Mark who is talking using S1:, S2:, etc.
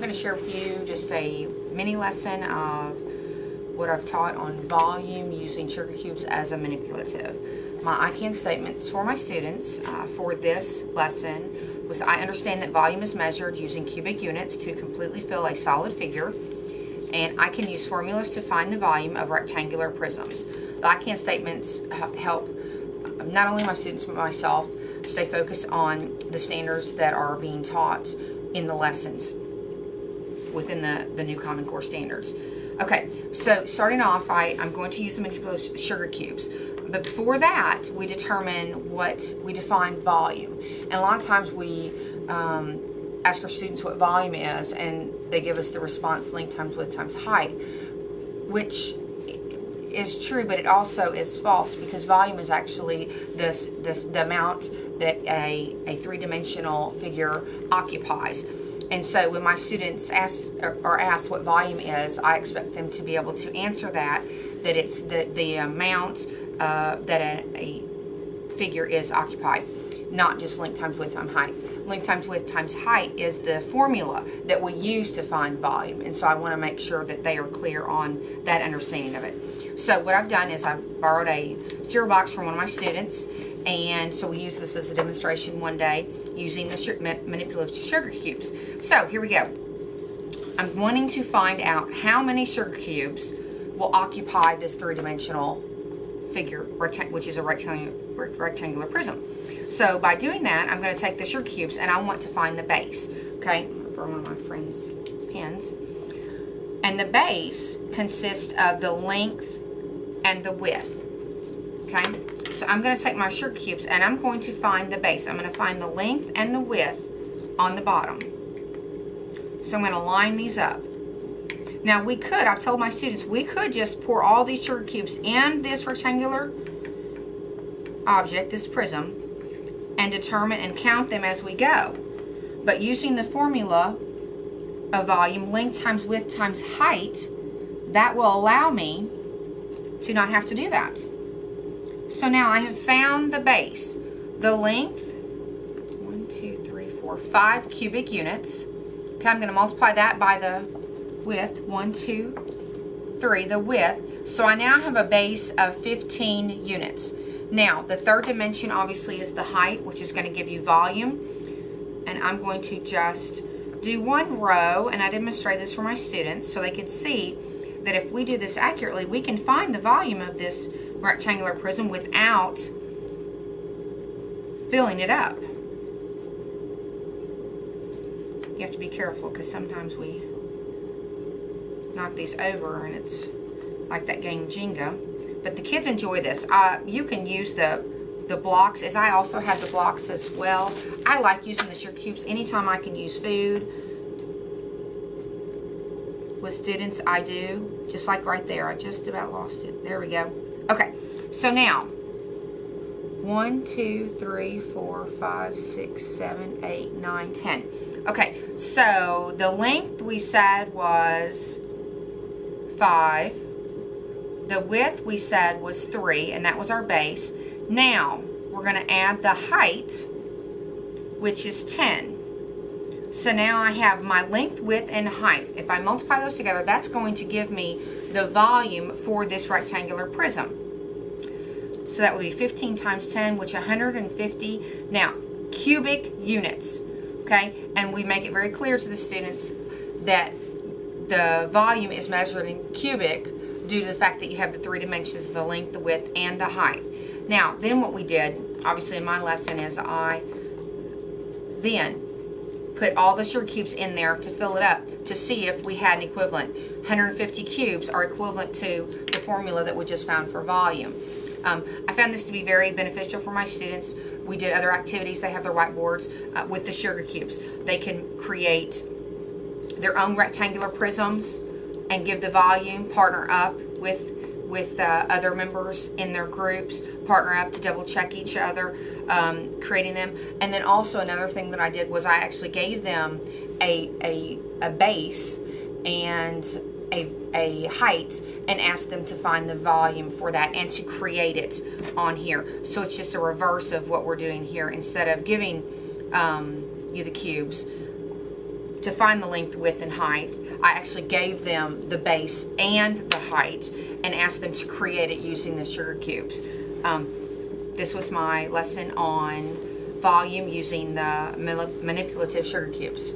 S1: going to share with you just a mini lesson of what I've taught on volume using sugar cubes as a manipulative. My I can statements for my students for this lesson was: I understand that volume is measured using cubic units to completely fill a solid figure, and I can use formulas to find the volume of rectangular prisms. The I can statements help not only my students but myself stay focused on the standards that are being taught in the lessons within the new Common Core standards. Okay, so starting off, I'm going to use the manipulative sugar cubes. But before that, we define volume. And a lot of times we ask our students what volume is, and they give us the response length times width times height, which is true, but it also is false, because volume is actually the amount that a three-dimensional figure occupies. And so when my students ask what volume is, I expect them to be able to answer that it's the amount that a figure is occupied, not just length times width times height. Length times width times height is the formula that we use to find volume, and so I want to make sure that they are clear on that understanding of it. So what I've done is I've borrowed a cereal box from one of my students, and so we used this as a demonstration one day using the manipulative sugar cubes. So here we go. I'm wanting to find out how many sugar cubes will occupy this three-dimensional figure, which is a rectangular prism. So by doing that, I'm going to take the sugar cubes and I want to find the base. Okay, I'm going to borrow one of my friend's pens. And the base consists of the length and the width. Okay, so I'm going to take my sugar cubes and I'm going to find the base. I'm going to find the length and the width on the bottom. So I'm going to line these up. Now I've told my students, we could just pour all these sugar cubes in this rectangular object, this prism, and determine and count them as we go. But using the formula of volume, length times width times height, that will allow me to not have to do that. So now I have found the base. The length, 5 cubic units. Okay, I'm going to multiply that by the width, 1, 2, 3, the width. So I now have a base of 15 units. Now, the third dimension obviously is the height, which is going to give you volume. And I'm going to just do one row, and I demonstrate this for my students so they can see that if we do this accurately, we can find the volume of this rectangular prism without filling it up. You have to be careful, because sometimes we knock these over and it's like that game Jenga. But the kids enjoy this. You can use the blocks, as I also have the blocks as well. I like using the sugar cubes anytime I can use food. With students, I do. Just like right there. I just about lost it. There we go. Okay, so now 1, 2, 3, 4, 5, 6, 7, 8, 9, 10. Okay, so the length we said was 5. The width we said was 3, and that was our base. Now, we're going to add the height, which is 10. So now I have my length, width, and height. If I multiply those together, that's going to give me the volume for this rectangular prism. So that would be 15 times 10, which is 150. Now, cubic units, okay? And we make it very clear to the students that the volume is measured in cubic due to the fact that you have the three dimensions, the length, the width, and the height. Now, then what we did, obviously in my lesson, is I then put all the sugar cubes in there to fill it up to see if we had an equivalent. 150 cubes are equivalent to the formula that we just found for volume. I found this to be very beneficial for my students. We did other activities. They have their whiteboards with the sugar cubes. They can create their own rectangular prisms and give the volume, partner up with other members in their groups, partner up to double check each other, creating them. And then also another thing that I did was I actually gave them a base and a height and asked them to find the volume for that and to create it on here. So it's just a reverse of what we're doing here. Instead of giving you the cubes, to find the length, width, and height, I actually gave them the base and the height and asked them to create it using the sugar cubes. This was my lesson on volume using the manipulative sugar cubes.